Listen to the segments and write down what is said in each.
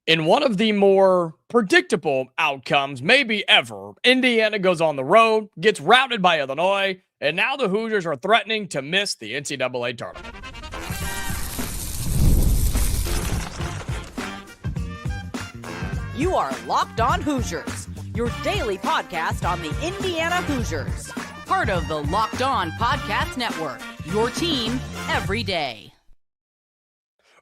In one of the more predictable outcomes, maybe ever, Indiana goes on the road, gets routed by Illinois, and now the Hoosiers are threatening to miss the NCAA tournament. You are Locked On Hoosiers, your daily podcast on the Indiana Hoosiers. Part of the Locked On Podcast Network, your team every day.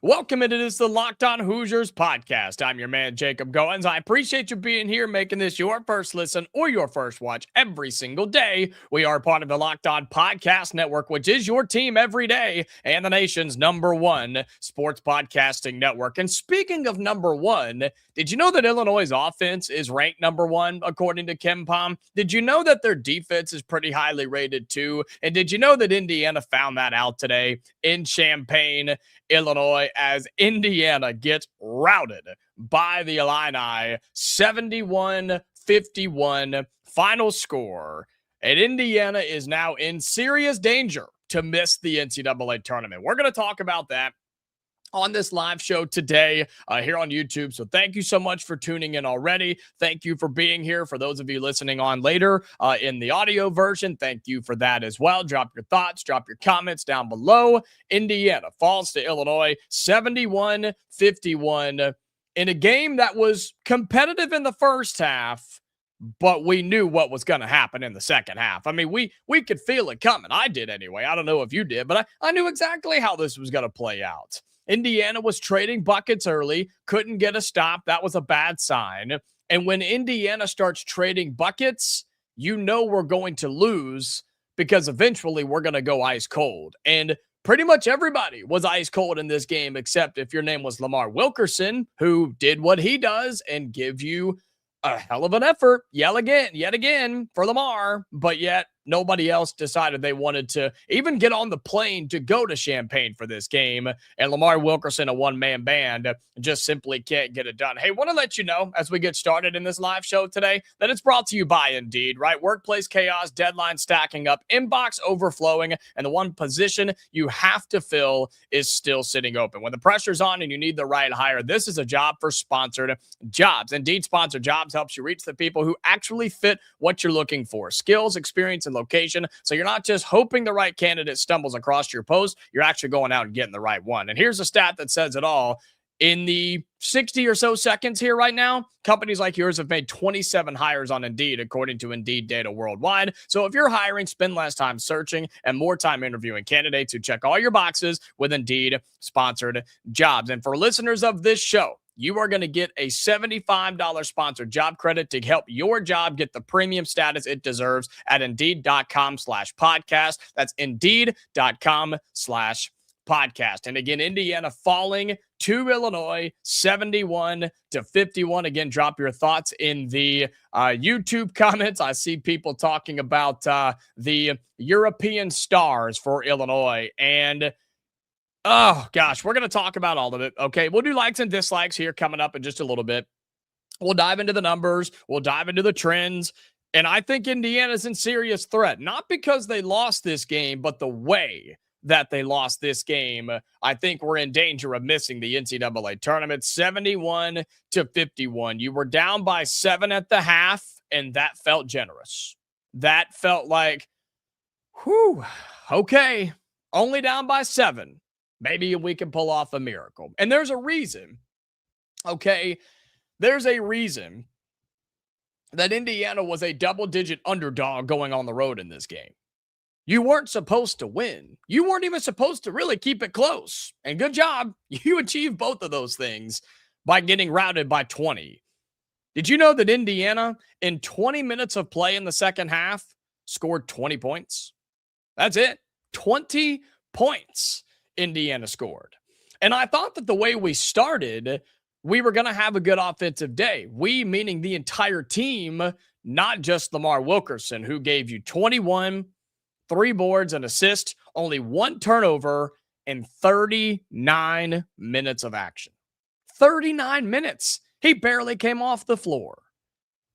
Welcome, it is the Locked On Hoosiers podcast. I'm your man, Jacob Goins. I appreciate you being here, making this your first listen or your first watch every single day. We are part of the Locked On Podcast Network, which is your team every day and the nation's #1 sports podcasting network. And speaking of #1, did you know that Illinois' offense is ranked #1 according to KenPom? Did you know that their defense is pretty highly rated too? And did you know that Indiana found that out today in Champaign, Illinois, as Indiana gets routed by the Illini, 71-51 final score. And Indiana is now in serious danger to miss the NCAA tournament. We're going to talk about that on this live show today here on YouTube. So thank you so much for tuning in already. Thank you for being here. For those of you listening on later in the audio version, thank you for that as well. Drop your thoughts, drop your comments down below. Indiana falls to Illinois 71-51 in a game that was competitive in the first half, but we knew what was going to happen in the second half. I mean, we could feel it coming. I did anyway. I don't know if you did, but I knew exactly how this was going to play out. Indiana was trading buckets early, couldn't get a stop. That was a bad sign. And when Indiana starts trading buckets, you know we're going to lose because eventually we're going to go ice cold. And pretty much everybody was ice cold in this game, except if your name was Lamar Wilkerson, who did what he does and give you a hell of an effort yet again for Lamar, but yet nobody else decided they wanted to even get on the plane to go to Champaign for this game. And Lamar Wilkerson, a one-man band, just simply can't get it done. Hey, want to let you know as we get started in this live show today that it's brought to you by Indeed, right? Workplace chaos, deadline stacking up, inbox overflowing, and the one position you have to fill is still sitting open. When the pressure's on and you need the right hire, this is a job for sponsored jobs. Indeed Sponsored Jobs helps you reach the people who actually fit what you're looking for. Skills, experience, and location. So you're not just hoping the right candidate stumbles across your post. You're actually going out and getting the right one. And here's a stat that says it all. In the 60 or so seconds here right now, companies like yours have made 27 hires on Indeed, according to Indeed data worldwide. So if you're hiring, spend less time searching and more time interviewing candidates who check all your boxes with Indeed Sponsored Jobs. And for listeners of this show, you are going to get a $75 sponsored job credit to help your job get the premium status it deserves at Indeed.com/podcast. That's Indeed.com/podcast. And again, Indiana falling to Illinois 71-51. Again, drop your thoughts in the YouTube comments. I see people talking about the European stars for Illinois, and oh, gosh, we're going to talk about all of it, okay? We'll do likes and dislikes here coming up in just a little bit. We'll dive into the numbers. We'll dive into the trends. And I think Indiana's in serious threat, not because they lost this game, but the way that they lost this game. I think we're in danger of missing the NCAA tournament, 71-51. You were down by 7 at the half, and that felt generous. That felt like, whew, okay, only down by 7. Maybe we can pull off a miracle. And there's a reason, okay? There's a reason that Indiana was a double-digit underdog going on the road in this game. You weren't supposed to win. You weren't even supposed to really keep it close. And good job. You achieved both of those things by getting routed by 20. Did you know that Indiana, in 20 minutes of play in the second half, scored 20 points? That's it. 20 points. Indiana scored. And I thought that the way we started, we were going to have a good offensive day. We, meaning the entire team, not just Lamar Wilkerson, who gave you 21, 3 boards, an assist, only 1 turnover, and 39 minutes of action. 39 minutes. He barely came off the floor.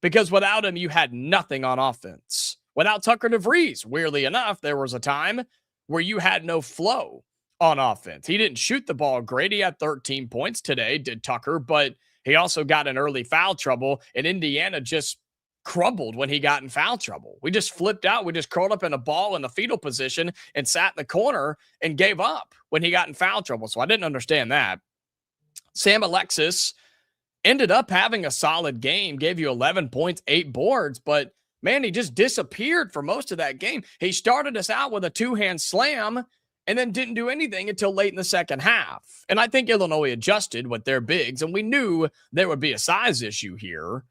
Because without him, you had nothing on offense. Without Tucker DeVries, weirdly enough, there was a time where you had no flow on offense. He didn't shoot the ball great. He had 13 points today, did Tucker, but he also got in early foul trouble, and Indiana just crumbled when he got in foul trouble. We just flipped out. We just curled up in a ball in the fetal position and sat in the corner and gave up when he got in foul trouble. So I didn't understand that. Sam Alexis ended up having a solid game, gave you 11 points, 8 boards, but man, he just disappeared for most of that game. He started us out with a 2-hand slam and then didn't do anything until late in the second half. And I think Illinois adjusted with their bigs, and we knew there would be a size issue here.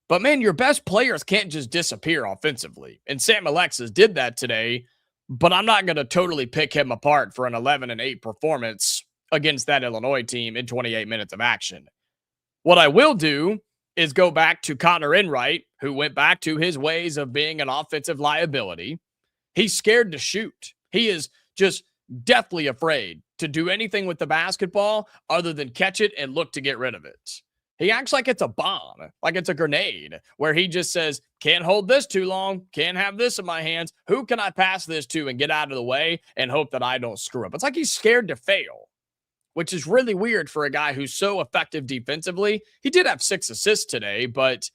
But man, your best players can't just disappear offensively. And Sam Alexis did that today, but I'm not going to totally pick him apart for an 11-8 performance against that Illinois team in 28 minutes of action. What I will do is go back to Conor Enright, who went back to his ways of being an offensive liability. He's scared to shoot. He is just deathly afraid to do anything with the basketball other than catch it and look to get rid of it. He acts like it's a bomb, like it's a grenade, where he just says, can't hold this too long, can't have this in my hands. Who can I pass this to and get out of the way and hope that I don't screw up? It's like he's scared to fail, which is really weird for a guy who's so effective defensively. He did have 6 assists today, but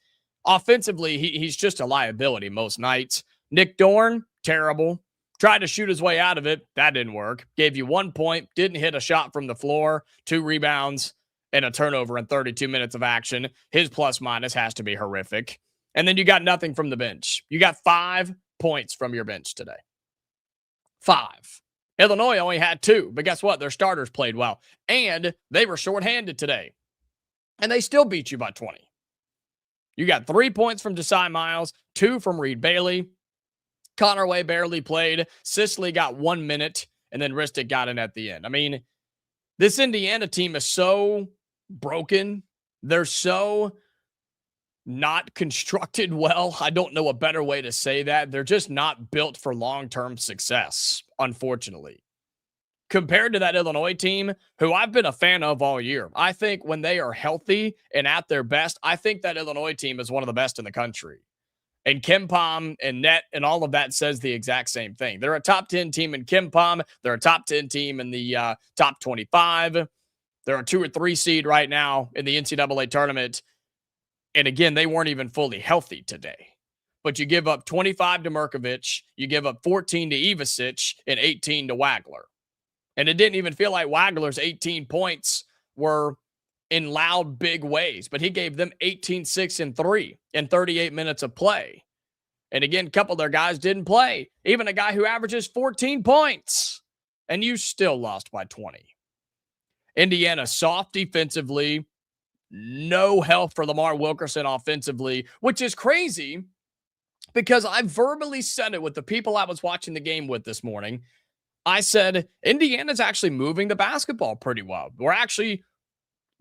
offensively, he's just a liability most nights. Nick Dorn, terrible. Tried to shoot his way out of it. That didn't work. Gave you 1 point, didn't hit a shot from the floor, 2 rebounds, and a turnover in 32 minutes of action. His plus minus has to be horrific. And then you got nothing from the bench. You got 5 points from your bench today. 5. Illinois only had 2, but guess what? Their starters played well, and they were shorthanded today, and they still beat you by 20. You got 3 points from Desai Miles, 2 from Reed Bailey. Connor Way barely played. Sicily got 1 minute, and then Ristic got in at the end. I mean, this Indiana team is so broken. They're so not constructed well. I don't know a better way to say that. They're just not built for long-term success, unfortunately. Compared to that Illinois team, who I've been a fan of all year. I think when they are healthy and at their best, I think that Illinois team is one of the best in the country. And KenPom and Net and all of that says the exact same thing. They're a top 10 team in KenPom. They're a top 10 team in the top 25. They're a 2 or 3 seed right now in the NCAA tournament. And again, they weren't even fully healthy today. But you give up 25 to Mirkovic, you give up 14 to Ivasic, and 18 to Wagler. And it didn't even feel like Wagler's 18 points were in loud, big ways. But he gave them 18, 6, and 3 in 38 minutes of play. And again, a couple of their guys didn't play. Even a guy who averages 14 points. And you still lost by 20. Indiana soft defensively. No help for Lamar Wilkerson offensively, which is crazy because I verbally said it with the people I was watching the game with this morning. I said, Indiana's actually moving the basketball pretty well. We're actually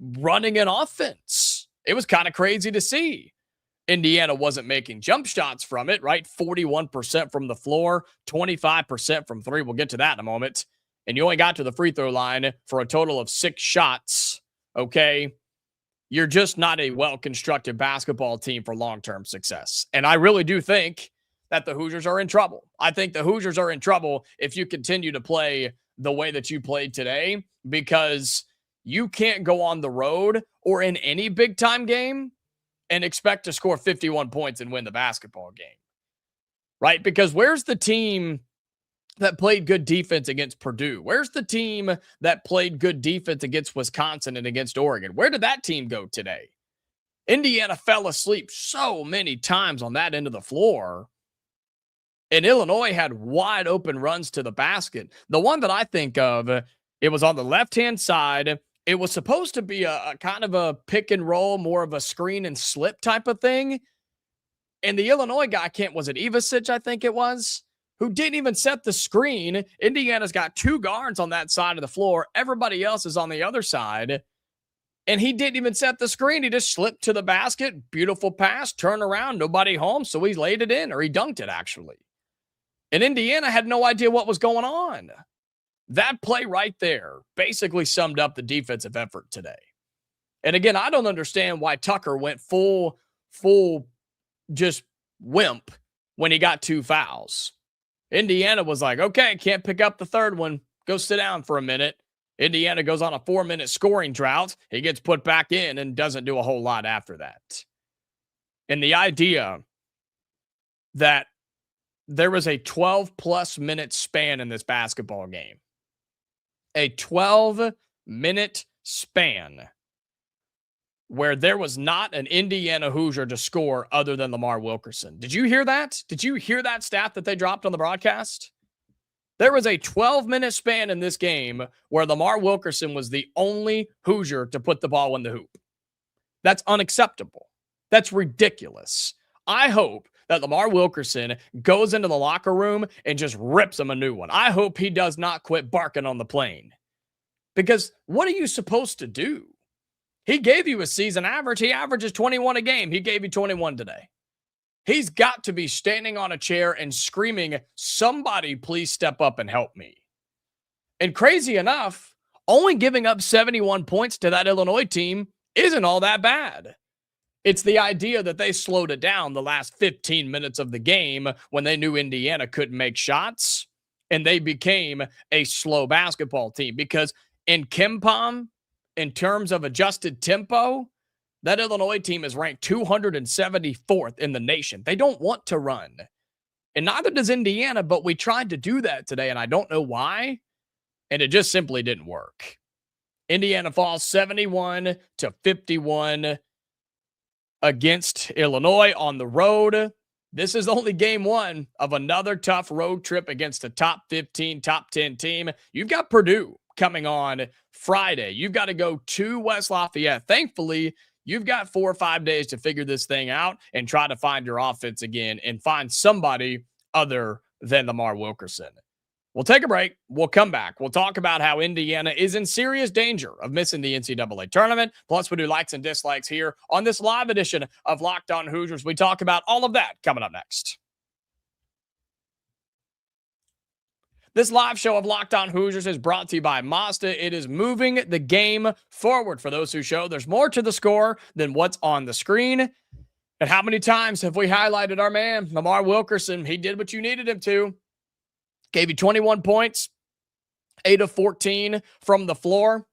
running an offense. It was kind of crazy to see. Indiana wasn't making jump shots from it, right? 41% from the floor, 25% from 3. We'll get to that in a moment. And you only got to the free throw line for a total of 6 shots. Okay. You're just not a well-constructed basketball team for long-term success. And I really do think that the Hoosiers are in trouble. I think the Hoosiers are in trouble if you continue to play the way that you played today, because you can't go on the road or in any big-time game and expect to score 51 points and win the basketball game, right? Because where's the team that played good defense against Purdue? Where's the team that played good defense against Wisconsin and against Oregon? Where did that team go today? Indiana fell asleep so many times on that end of the floor. And Illinois had wide open runs to the basket. The one that I think of, it was on the left-hand side. It was supposed to be a kind of a pick and roll, more of a screen and slip type of thing. And the Illinois guy, was it Ivasic, I think it was, who didn't even set the screen. Indiana's got 2 guards on that side of the floor. Everybody else is on the other side. And he didn't even set the screen. He just slipped to the basket. Beautiful pass, turn around, nobody home. So he laid it in, or he dunked it actually. And Indiana had no idea what was going on. That play right there basically summed up the defensive effort today. And again, I don't understand why Tucker went full just wimp when he got 2 fouls. Indiana was like, okay, can't pick up the third one. Go sit down for a minute. Indiana goes on a 4-minute scoring drought. He gets put back in and doesn't do a whole lot after that. And the idea that there was a 12-plus minute span in this basketball game, a 12-minute span where there was not an Indiana Hoosier to score other than Lamar Wilkerson. Did you hear that? Did you hear that stat that they dropped on the broadcast? There was a 12-minute span in this game where Lamar Wilkerson was the only Hoosier to put the ball in the hoop. That's unacceptable. That's ridiculous. I hope that Lamar Wilkerson goes into the locker room and just rips him a new one. I hope he does not quit barking on the plane. Because what are you supposed to do? He gave you a season average. He averages 21 a game. He gave you 21 today. He's got to be standing on a chair and screaming, somebody please step up and help me. And crazy enough, only giving up 71 points to that Illinois team isn't all that bad. It's the idea that they slowed it down the last 15 minutes of the game when they knew Indiana couldn't make shots, and they became a slow basketball team. Because in KenPom, in terms of adjusted tempo, that Illinois team is ranked 274th in the nation. They don't want to run. And neither does Indiana, but we tried to do that today, and I don't know why. And it just simply didn't work. Indiana falls 71-51 against Illinois on the road. This is only game one of another tough road trip against a top 15, top 10 team. You've got Purdue coming on Friday. You've got to go to West Lafayette. Thankfully, you've got 4 or 5 days to figure this thing out and try to find your offense again and find somebody other than Lamar Wilkerson. We'll take a break. We'll come back. We'll talk about how Indiana is in serious danger of missing the NCAA tournament. Plus, we'll do likes and dislikes here on this live edition of Locked On Hoosiers. We talk about all of that coming up next. This live show of Locked On Hoosiers is brought to you by Mazda. It is moving the game forward. For those who show, there's more to the score than what's on the screen. And how many times have we highlighted our man, Lamar Wilkerson? He did what you needed him to. Gave you 21 points, 8 of 14 from the floor.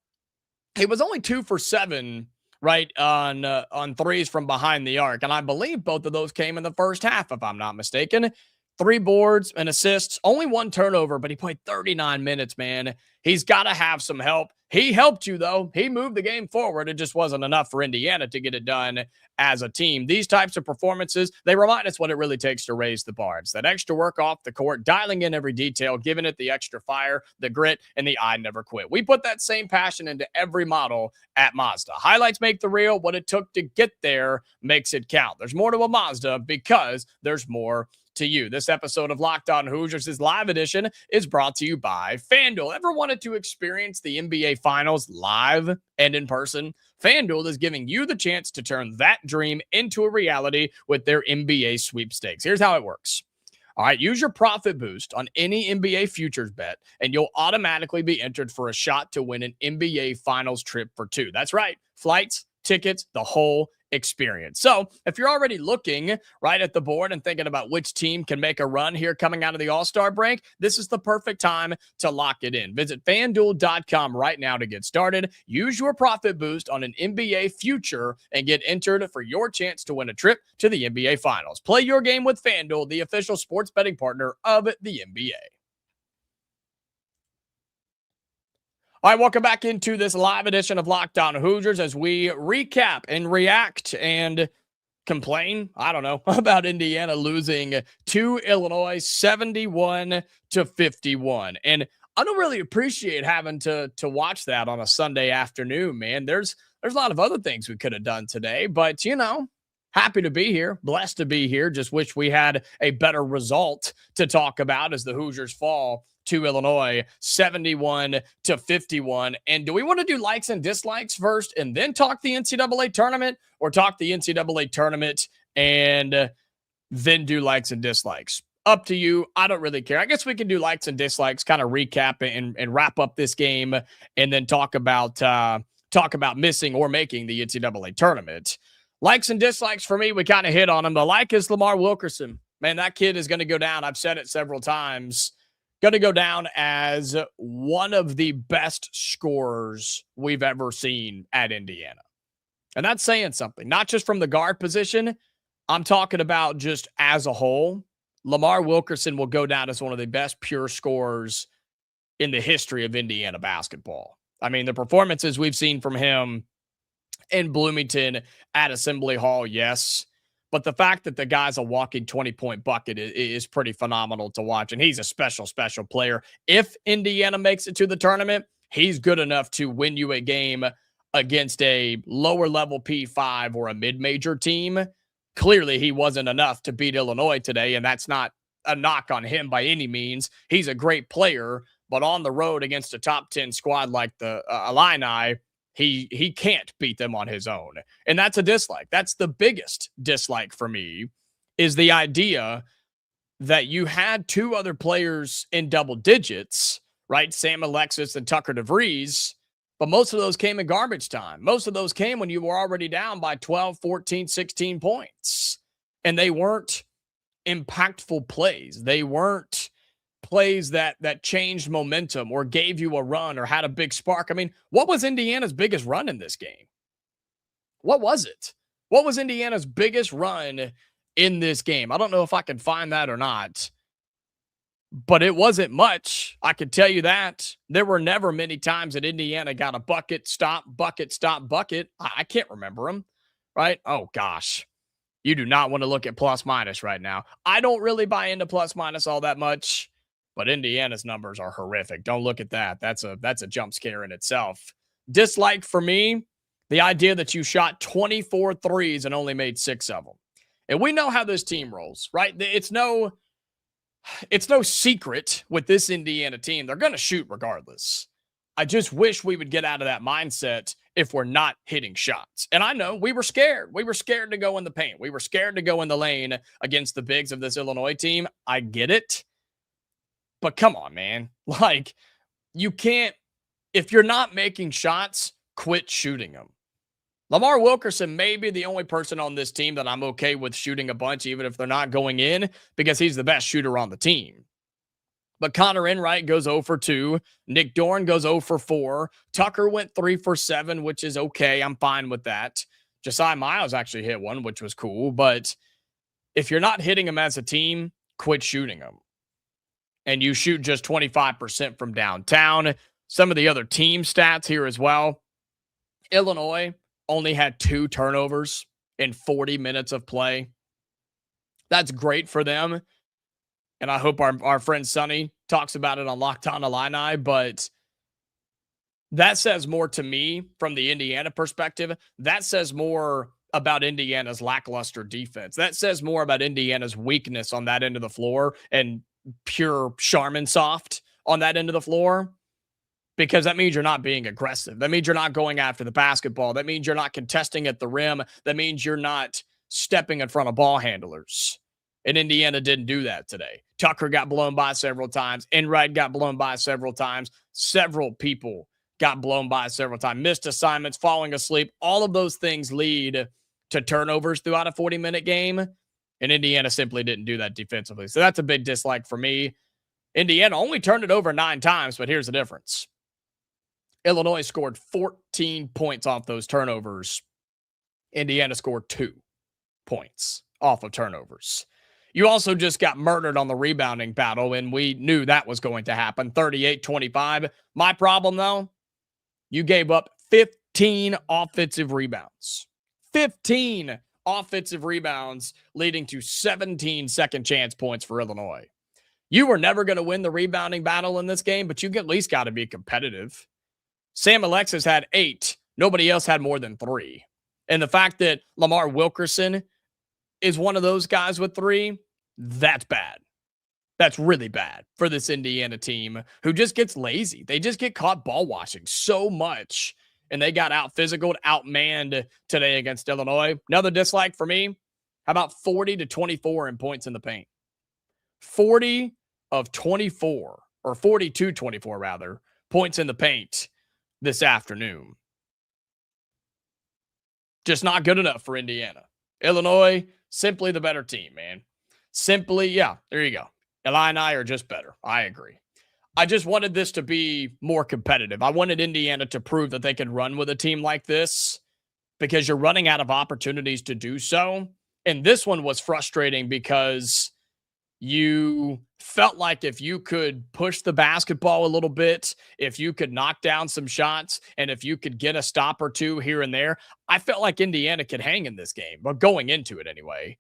He was only 2 for 7, right, on threes from behind the arc. And I believe both of those came in the first half, if I'm not mistaken. 3 boards and assists, only 1 turnover, but he played 39 minutes, man. He's got to have some help. He helped you, though. He moved the game forward. It just wasn't enough for Indiana to get it done as a team. These types of performances, they remind us what it really takes to raise the bar. It's that extra work off the court, dialing in every detail, giving it the extra fire, the grit, and the I never quit. We put that same passion into every model at Mazda. Highlights make the reel. What it took to get there makes it count. There's more to a Mazda because there's more to you. This episode of Locked On Hoosiers' live edition is brought to you by FanDuel. Ever wanted to experience the NBA Finals live and in person? FanDuel is giving you the chance to turn that dream into a reality with their NBA sweepstakes. Here's how it works. All right, use your profit boost on any NBA futures bet, and you'll automatically be entered for a shot to win an NBA Finals trip for 2. That's right. Flights, tickets, the whole experience. So if you're already looking right at the board and thinking about which team can make a run here coming out of the All-Star break, this is the perfect time to lock it in. Visit FanDuel.com right now to get started. Use your profit boost on an NBA future and get entered for your chance to win a trip to the NBA Finals. Play your game with FanDuel, the official sports betting partner of the NBA. All right, welcome back into this live edition of Locked On Hoosiers as we recap and react and complain, I don't know, about Indiana losing to Illinois 71-51. And I don't really appreciate having to watch that on a Sunday afternoon, man. There's a lot of other things we could have done today, but you know, happy to be here, blessed to be here. Just wish we had a better result to talk about as the Hoosiers fall to Illinois 71-51. And do we want to do likes and dislikes first and then talk the NCAA tournament, or talk the NCAA tournament and then do likes and dislikes? Up to you. I don't really care. I guess we can do likes and dislikes, kind of recap and wrap up this game, and then talk about missing or making the NCAA tournament. Likes and dislikes for me, we kind of hit on them. The like is Lamar Wilkerson. Man, that kid is going to go down. I've said it several times. going to go down as one of the best scorers we've ever seen at Indiana. And that's saying something, not just from the guard position. I'm talking about just as a whole. Lamar Wilkerson will go down as one of the best pure scorers in the history of Indiana basketball. I mean, the performances we've seen from him in Bloomington at Assembly Hall, yes. But the fact that the guy's a walking 20-point bucket is pretty phenomenal to watch. And he's a special, special player. If Indiana makes it to the tournament, he's good enough to win you a game against a lower level P5 or a mid-major team. Clearly, he wasn't enough to beat Illinois today, and that's not a knock on him by any means. He's a great player, but on the road against a top 10 squad like the Illini, he can't beat them on his own. And that's a dislike. That's the biggest dislike for me, is the idea that you had two other players in double digits, right? Sam Alexis and Tucker DeVries, but most of those came in garbage time. Most of those came when you were already down by 12, 14, 16 points. And they weren't impactful plays. They weren't plays that changed momentum or gave you a run or had a big spark. I mean, what was Indiana's biggest run in this game? What was it? What was Indiana's biggest run in this game? I don't know if I can find that or not, but it wasn't much. I can tell you that. There were never many times that Indiana got a bucket, stop, bucket, stop, bucket. I can't remember them, right? Oh, gosh. You do not want to look at plus minus right now. I don't really buy into plus minus all that much, but Indiana's numbers are horrific. Don't look at that. That's a jump scare in itself. Dislike for me, the idea that you shot 24 threes and only made 6 of them. And we know how this team rolls, right? It's no secret with this Indiana team. They're going to shoot regardless. I just wish we would get out of that mindset if we're not hitting shots. And I know we were scared. We were scared to go in the paint. We were scared to go in the lane against the bigs of this Illinois team. I get it. But come on, man. Like, you can't, if you're not making shots, quit shooting them. Lamar Wilkerson may be the only person on this team that I'm okay with shooting a bunch, even if they're not going in, because he's the best shooter on the team. But Conor Enright goes 0 for 2. Nick Dorn goes 0 for 4. Tucker went 3 for 7, which is okay. I'm fine with that. Josiah Miles actually hit one, which was cool. But if you're not hitting them as a team, quit shooting them. And you shoot just 25% from downtown. Some of the other team stats here as well. Illinois only had 2 turnovers in 40 minutes of play. That's great for them. And I hope our friend Sonny talks about it on Locked On Illini, but that says more to me from the Indiana perspective. That says more about Indiana's lackluster defense. That says more about Indiana's weakness on that end of the floor and pure Charmin soft on that end of the floor, because that means you're not being aggressive. That means you're not going after the basketball. That means you're not contesting at the rim. That means you're not stepping in front of ball handlers. And Indiana didn't do that today. Tucker got blown by several times. Enright got blown by several times. Several people got blown by several times. Missed assignments, falling asleep. All of those things lead to turnovers throughout a 40-minute game. And Indiana simply didn't do that defensively. So that's a big dislike for me. Indiana only turned it over 9 times, but here's the difference. Illinois scored 14 points off those turnovers. Indiana scored 2 points off of turnovers. You also just got murdered on the rebounding battle, and we knew that was going to happen. 38-25. My problem, though, you gave up 15 offensive rebounds. 15 offensive rebounds, leading to 17 second chance points for Illinois. You were never going to win the rebounding battle in this game, but you at least got to be competitive. Sam Alexis had 8. Nobody else had more than 3. And the fact that Lamar Wilkerson is one of those guys with 3, that's bad. That's really bad for this Indiana team who just gets lazy. They just get caught ball watching so much, and they got out-physicaled, out-manned today against Illinois. Another dislike for me, how about 40-24 in points in the paint? 40 of 24, or 42-24 rather, points in the paint this afternoon. Just not good enough for Indiana. Illinois, simply the better team, man. Simply, yeah, there you go. Illini are just better. I agree. I just wanted this to be more competitive. I wanted Indiana to prove that they could run with a team like this because you're running out of opportunities to do so. And this one was frustrating because you felt like if you could push the basketball a little bit, if you could knock down some shots, and if you could get a stop or two here and there, I felt like Indiana could hang in this game, but going into it anyway.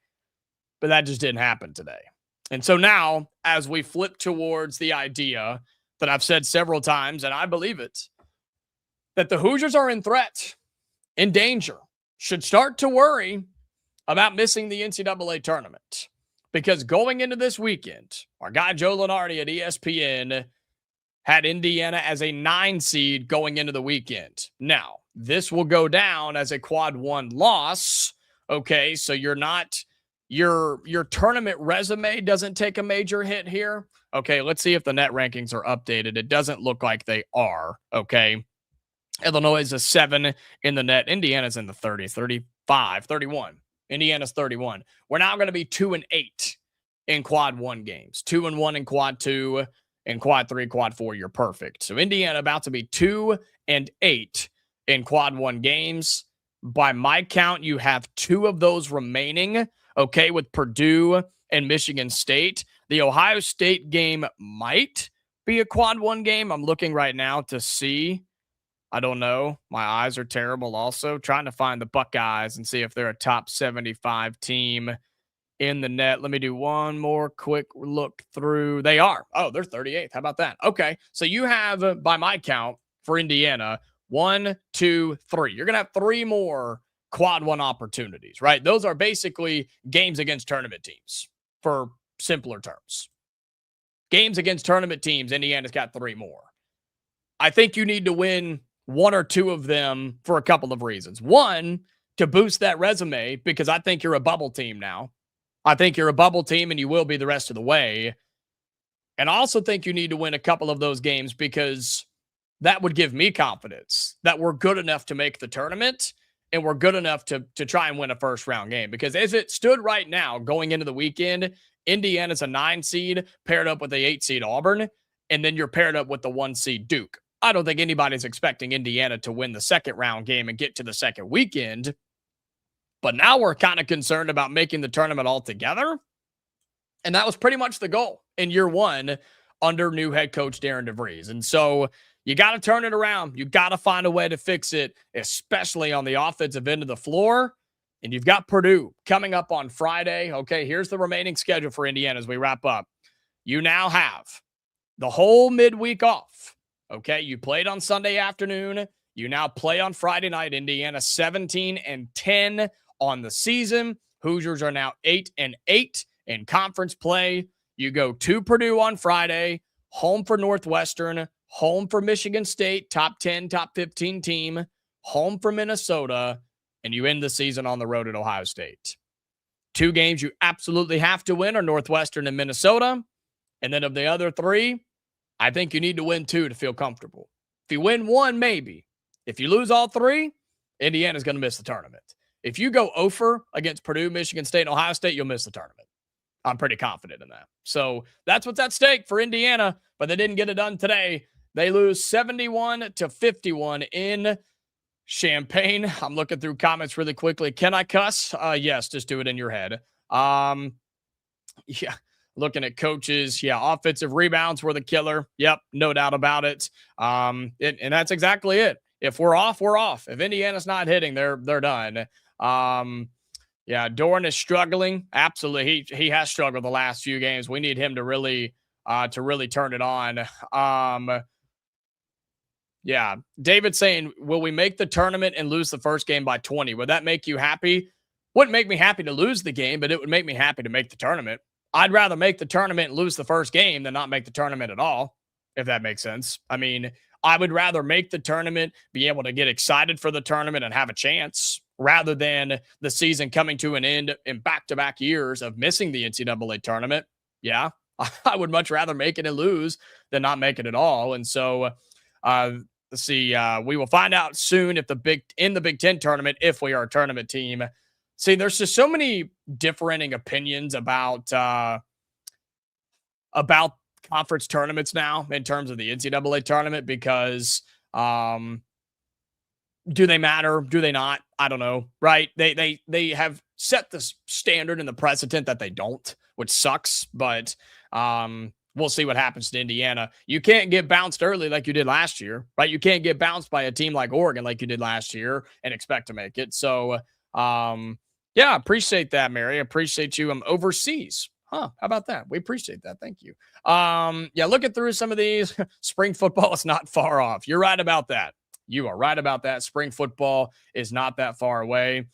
But that just didn't happen today. And so now, as we flip towards the idea that I've said several times, and I believe it, that the Hoosiers are in threat, in danger, should start to worry about missing the NCAA tournament. Because going into this weekend, our guy Joe Lunardi at ESPN had Indiana as a 9 seed going into the weekend. Now, this will go down as a quad 1 loss. Okay, so you're not, your tournament resume doesn't take a major hit here. Okay, let's see if the net rankings are updated. It doesn't look like they are. Okay, Illinois is a 7 in the net. Indiana's in the 30s, 35, 31. Indiana's 31. We're now going to be 2-8 in quad 1 games. 2-1 in quad 2. In quad 3, quad 4, you're perfect. So Indiana about to be 2-8 in quad 1 games. By my count, you have 2 of those remaining, okay, with Purdue and Michigan State. The Ohio State game might be a quad 1 game. I'm looking right now to see. I don't know. My eyes are terrible also. Trying to find the Buckeyes and see if they're a top 75 team in the net. Let me do one more quick look through. They are. Oh, they're 38th. How about that? Okay. So you have, by my count, for Indiana, 1, 2, 3. You're going to have 3 more quad 1 opportunities, right? Those are basically games against tournament teams for simpler terms. Games against tournament teams, Indiana's got 3 more. I think you need to win 1 or 2 of them for a couple of reasons. One, to boost that resume, because I think you're a bubble team now. I think you're a bubble team and you will be the rest of the way. And I also think you need to win a couple of those games because that would give me confidence that we're good enough to make the tournament and we're good enough to try and win a first round game. Because as it stood right now going into the weekend, Indiana's a 9 seed paired up with the 8 seed Auburn, and then you're paired up with the 1 seed Duke. I don't think anybody's expecting Indiana to win the second round game and get to the second weekend. But now we're kind of concerned about making the tournament altogether. And that was pretty much the goal in year 1 under new head coach Darren DeVries. And so you got to turn it around. You got to find a way to fix it, especially on the offensive end of the floor. And you've got Purdue coming up on Friday. Okay, here's the remaining schedule for Indiana as we wrap up. You now have the whole midweek off. Okay, you played on Sunday afternoon. You now play on Friday night. Indiana 17-10 on the season. Hoosiers are now 8-8 in conference play. You go to Purdue on Friday, home for Northwestern, home for Michigan State, top 10, top 15 team, home for Minnesota, and you end the season on the road at Ohio State. 2 games you absolutely have to win are Northwestern and Minnesota. And then of the other 3, I think you need to win 2 to feel comfortable. If you win 1, maybe. If you lose all 3, Indiana's going to miss the tournament. If you go 0 against Purdue, Michigan State, and Ohio State, you'll miss the tournament. I'm pretty confident in that. So that's what's at stake for Indiana, but they didn't get it done today. They lose 71-51 in Champaign. I'm looking through comments really quickly. Can I cuss? Yes, just do it in your head. Yeah. Looking at coaches, yeah, offensive rebounds were the killer. Yep, no doubt about it. And that's exactly it. If we're off, we're off. If Indiana's not hitting, they're done. Yeah, Dorn is struggling. Absolutely, he has struggled the last few games. We need him to really turn it on. Yeah, David saying, will we make the tournament and lose the first game by 20? Would that make you happy? Wouldn't make me happy to lose the game, but it would make me happy to make the tournament. I'd rather make the tournament and lose the first game than not make the tournament at all, if that makes sense. I mean, I would rather make the tournament, be able to get excited for the tournament and have a chance rather than the season coming to an end in back-to-back years of missing the NCAA tournament. Yeah, I would much rather make it and lose than not make it at all. And so, let's see, we will find out soon if the Big Ten tournament, if we are a tournament team. See, there's just so many differing opinions about conference tournaments now in terms of the NCAA tournament because do they matter? Do they not? I don't know, right? They have set the standard and the precedent that they don't, which sucks, but we'll see what happens to Indiana. You can't get bounced early like you did last year, right? You can't get bounced by a team like Oregon like you did last year and expect to make it. So, yeah, appreciate that, Mary. Appreciate you. I'm overseas. Huh, how about that? We appreciate that. Thank you. Yeah, looking through some of these, spring football is not far off. You're right about that. You are right about that. Spring football is not that far away.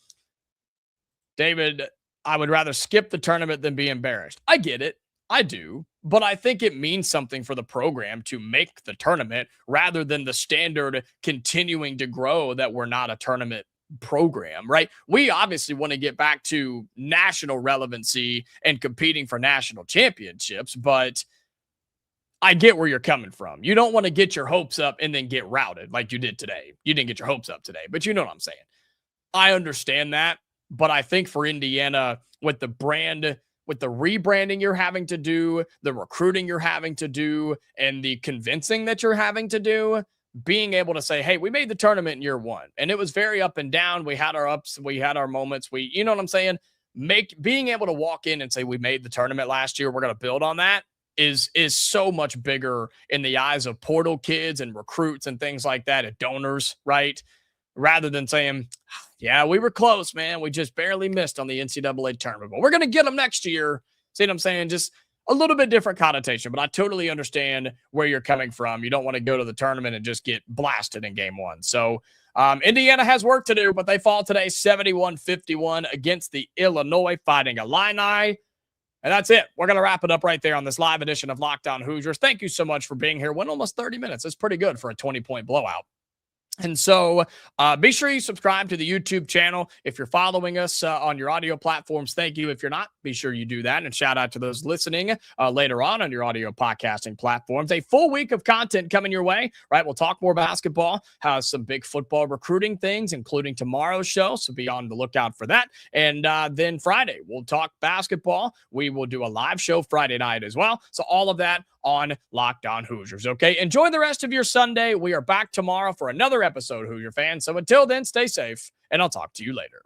David, I would rather skip the tournament than be embarrassed. I get it. I do. But I think it means something for the program to make the tournament rather than the standard continuing to grow that we're not a tournament program, right? We obviously want to get back to national relevancy and competing for national championships, but I get where you're coming from. You don't want to get your hopes up and then get routed like you did today. You didn't get your hopes up today, but you know what I'm saying. I understand that, but I think for Indiana, with the brand, with the rebranding you're having to do, the recruiting you're having to do, and the convincing that you're having to do, being able to say, hey, we made the tournament in year one, and it was very up and down. We had our ups, we had our moments. You know what I'm saying? Being able to walk in and say, we made the tournament last year, we're going to build on that, is so much bigger in the eyes of portal kids and recruits and things like that, and donors, right? Rather than saying, yeah, we were close, man. We just barely missed on the NCAA tournament, but we're going to get them next year. See what I'm saying? Just a little bit different connotation, but I totally understand where you're coming from. You don't want to go to the tournament and just get blasted in game one. So Indiana has work to do, but they fall today 71-51 against the Illinois Fighting Illini. And that's it. We're going to wrap it up right there on this live edition of Locked On Hoosiers. Thank you so much for being here. Went almost 30 minutes. That's pretty good for a 20-point blowout. And so be sure you subscribe to the YouTube channel. If you're following us on your audio platforms, thank you. If you're not, be sure you do that. And shout out to those listening later on your audio podcasting platforms. A full week of content coming your way, right? We'll talk more basketball, have some big football recruiting things, including tomorrow's show. So be on the lookout for that. And then Friday, we'll talk basketball. We will do a live show Friday night as well. So all of that on Locked On Hoosiers. Okay, enjoy the rest of your Sunday. We are back tomorrow for another episode, Hoosier fans. So until then, stay safe, and I'll talk to you later.